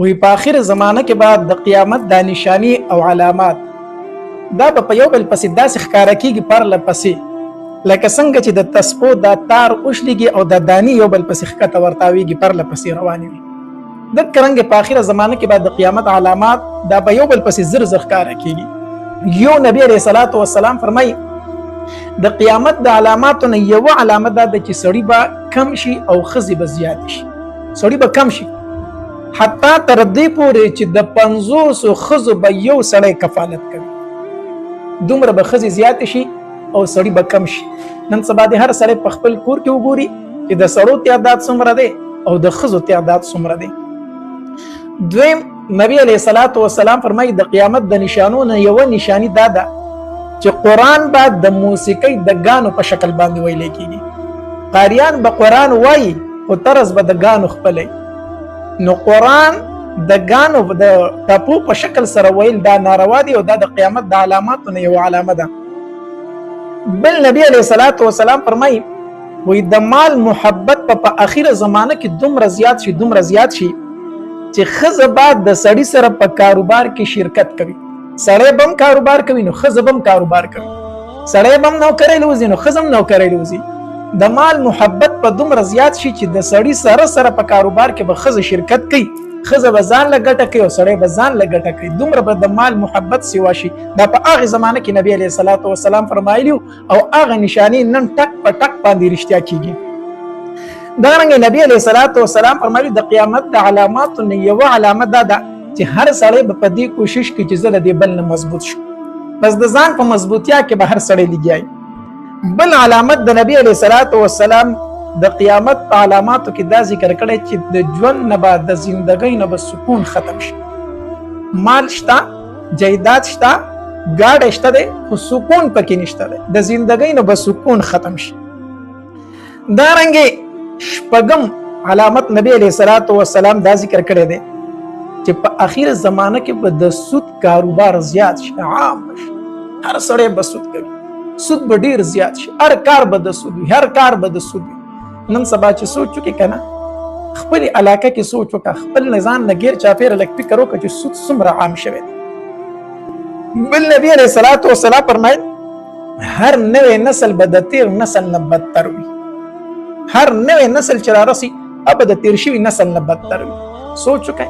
وی په آخر زمانه کې بعد د قیامت د نشانی او علامات دا په یو بل پسې داسې ښکارا کیږي پرله پسې لکه څنګه چې د تسپو دا تار اوښلېږي او د دانی یو بل پسې ښکته ورتاویږي پرله پسې روانې وي. د کرنګ په آخر زمانه کې بعد د قیامت علامات دا په یو بل پسې زر زر ښکارا کیږي. یو نبی علیہ الصلوۃ والسلام فرمایي د قیامت د علاماتو نه یو علامه دا ده چې سړی به کم شي او ښځې به زیات شي. سړی به کم شي حتی تر دې پورې چې د 500 ښځو به یو سړی کفالت کوي. دومره به ښځې زیات شي او سړی به کم شي. نن سبا د هر سړی په خپل کور کې وګوري چې د سړو تعداد څومره دی او د ښځو تعداد څومره دی. دویم نبی علیہ الصلوۃ والسلام فرمایي د قیامت د نشانو نه یو نشانی دا ده چې قرآن به د موسیقۍ د غانو په شکل باندې ویل کېږي. قاریان به قرآن وایي او طرز به د غانو خپلوي. نو قرآن د غانو د ټاپو په شکل سره ویل دا ناروا دي او دا د قیامت د علاماتو نه یو علامه ده. بل نبی علیہ الصلوۃ والسلام فرمایي وی د مال محبت په اخیره زمانه کې دومره زیات شي چې ښځه بعد د سړي سره په کاروبار کې شرکت کوي. سړی بم کاروبار کوي نو ښځه بم کاروبار کوي. سړی بم نوکرۍ لوزي نو ښځه هم نوکرۍ لوزي. د مال محبت په دومره زیات شي چې د سړي سره په کاروبار کې به ښځه شرکت کوي. ښځه به ځان له ګټه کوي او سړی به ځان له ګټه کوي. دومره به د مال محبت سوا شي. دا په هغه زمانه کې نبی علیہ الصلوۃ والسلام فرمایلی او هغه نشانی نن ټک په ټک باندې رښتیا کیږي. دا رنګ نبی علیہ الصلوۃ والسلام فرمایلی د قیامت د علامات نه یو علامه دا ده چې هر سړی په دې کوشش کوي چې زه د بل نه مضبوط شم. بس د ځان په مضبوطیا کې به هر سړی لګیای. بل علامت د نبی علیہ الصلوۃ والسلام د قیامت په علاماتو کې دا ذکر کړی چې د ژوند نه بعد د زندګۍ نه به سکون ختم شي. مال شته، جایداد شته، ګاډی شته دی خو سکون پکې نشته دی. د زندګۍ نه به سکون ختم شي. دا رنګې شپږم علامت نبی علیہ الصلوۃ والسلام دا ذکر کړی دی چې په اخیر زمانه کې به د سود کاروبار زیات شي، عام شي. هر سړی به سود کوي، سود به ډیر زیات شي. هر کار به د سود وي، هر کار به د سود وي. نن سبا چې سوچ وکړي کنه خپل علاقه کې سوچ وکړه، خپل نظام نه غیر چاپیره لږ فکر وکړه چې سود څومره عام شوی دی. بل نبی علیہ الصلوۃ والسلام فرمایي هر نوې نسل به د تیر نسل نه بدتر وي. هر نوې نسل چې رارسي به د تیر شوي نسل نه بدتر وي. سوچ وکړئ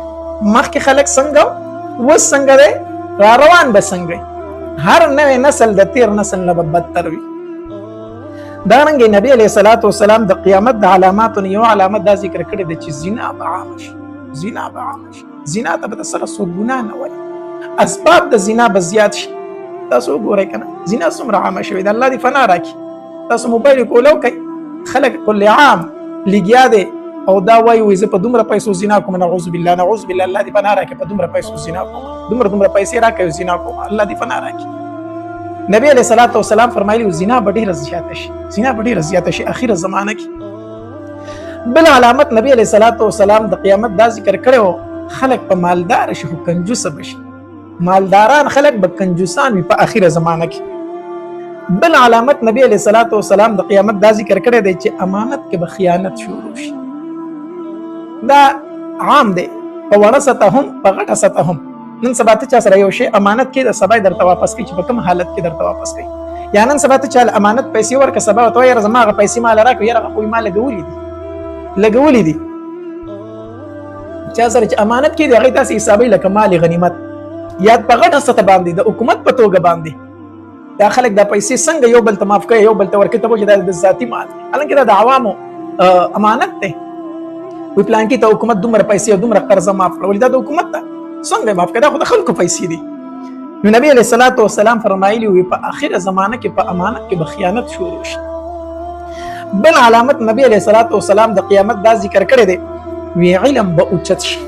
مخکې خلک څنګه اوس څنګه دی، را روان به څنګه. هر نوې نسل د تیر نسل نه به بدتر وي. دا رنګ نبی علیہ الصلوۃ والسلام د قیامت د علاماتو نه یو علامت دا ذکر کړی دی چې زنا به عام شي. زنا به عام شي. زنا ته به سره سود ګناه نه وایي. اسباب د زنا به زیات شي. تاسو وګورئ کنه زنا څومره عامه شوې ده. الله دې فنا راکړي. تاسو موبایل کولو کوي خلک کل عام لګیا دی او دا وایي زه په دومره پیسو زنا کوم. نعوذ بالله نعوذ بالله. الله دې فنا راکړي. په دومره پیسو زنا کوم، دومره پیسې راکړي زنا کوم. الله دې فنا راکړي. نبی علیہ الصلوۃ والسلام فرمایلی زنا به ډیره زیاته شي. زنا به ډیره زیاته شي اخیره زمانه کې. بل علامت نبی علیہ الصلوۃ والسلام د قیامت دا ذکر کړو خلک په مالدار شي خو کنجوس بشي. مالداران خلک به کنجوسان وي په اخیره زمانه کې. بل علامت نبی علیہ الصلوۃ والسلام د قیامت دا ذکر کړی دی چې امانت کې به خیانت شروع شي. دا عام دی په وړه سطح هم په غټه سطح هم. نن سبا ته چا سره یو شی امانت کې د سبا درته واپس کوي چې په کوم حالت کې درته واپس کوي. یا نن سبا ته چا امانت پیسې ورکړه سبا ته یې زما غ پیسې مال راکړه یره خو ما لګولې دي. چا سره چې امانت کې دی هغه تاسو حسابي لکه مال غنیمت یا په غټه سطح باندې د حکومت په توګه باندې دا خلک د پیسې څنګه یو بل ته معاف کوي، یو بل ته ورکړي ته چې د ذاتی مال حالانکه دا د عوامو امانت دی. وی پلان کې ته حکومت دومره پیسې او دومره قرضه معاف کړه، دا د حکومت ته څنګه معاف کړه؟ خو د خلکو پیسې دي. نو نبی علیہ الصلوۃ والسلام فرمایلی وی په اخره زمانه کې په امانت کې به خیانت شروع شي. بل علامت نبی علیہ الصلوۃ والسلام د قیامت دا ذکر کړی دی وی علم به اوچت شي.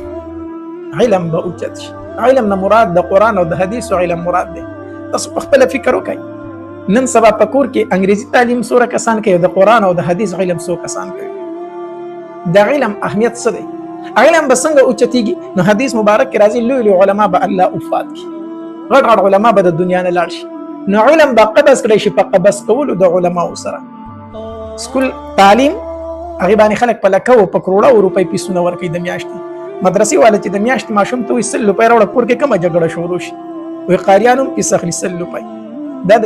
علم به اوچت شي. علم نه مراد د قرآن او د حدیث علم مراد دی. تاسو په خپل فکر وکړئ نن سبا په کور کې انګریزي تعلیم څوره کسان کوي، د قرآن او د حدیث علم څو کسان کوي. د علم اهمیت څه دی؟ علم به څنګه اوچتیږي؟ نو حدیث مبارک کې راځي لوی لوی علما به الله وفات کی، غټ غټ علما به د دنیا نه لاړ شي. نو علم به قبض کړی شي په قبض کولو د علماو سره. سکول تعلیم هغه باندې خلک په لکه او په کروڑه روپۍ پیسونه ورکوي د میاشتې. مدرسې والا چې د میاشتې ماشوم ته وایي 100 روپۍ راوړه کور کې کومه جګړه شروع شي وایي قاریان هم پیسې اخلي 100 روپۍ دا د